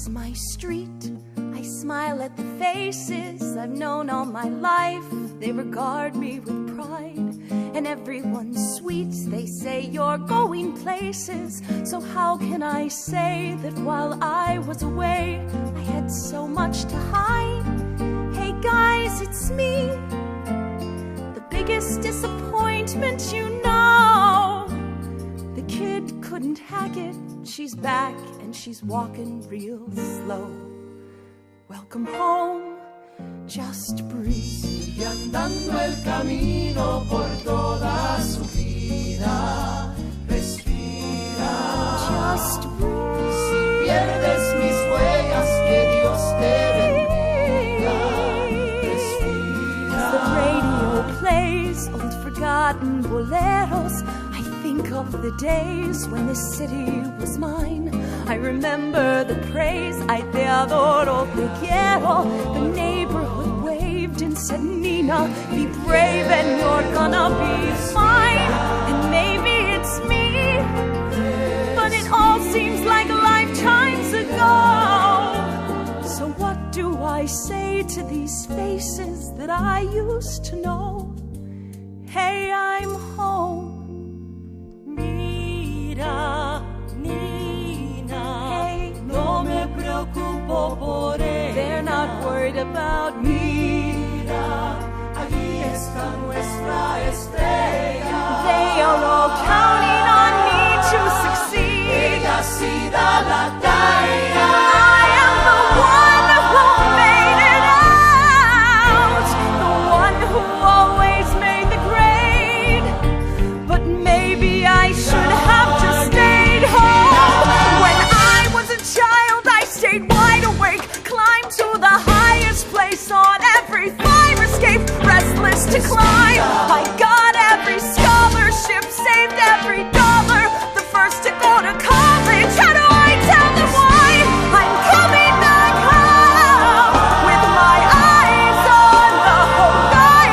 is my street. I smile at the faces I've known all my life. They regard me with pride, and everyone's sweet. They say you're going places. So how can I say that while I was away, I had so much to hide? Hey guys, it's me, the biggest disappointment, you know. The kid couldn't hack it. She's back and she's walking real slow. Welcome home, just breathe. Y andando el camino por toda su vida, respira. Just breathe. Si pierdes mis huellas, que Dios te bendiga. Respira. As the radio plays old forgotten boleros, I think of the days when this city was mine. I remember the praise, ay te adoro, te quiero. The neighborhood waved and said, Nina, be brave and you're gonna be fine. And maybe it's me, but it all seems like lifetimes ago. So what do I say to these faces that I used to know? Hey, I'm home. Mira, Nina, no me preocupo por ella. They're not worried about me. Mira, allí está nuestra estrella. They are all counting on me to succeed. Ella sí da la talla. I am the one who made it out, the one who always made the grade. But maybe I should have just stayed home. When I was a child, I stayed wide awake, climbed to the highest place on every fire escape, restless to climb. I got every scholarship, saved every dollar, the first to go to college. How do I tell them why I'm coming back home with my eyes on the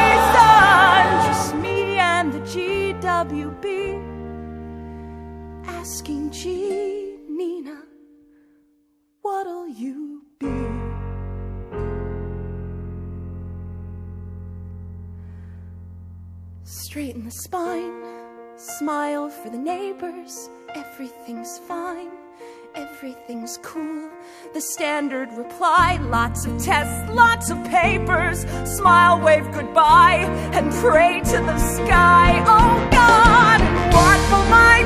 horizon? Just me and the GWB, asking G, Nina, what'll you be? Straighten the spine, smile for the neighbors. Everything's fine, everything's cool. The standard reply, lots of tests, lots of papers. Smile, wave goodbye, and pray to the sky. Oh God, what will my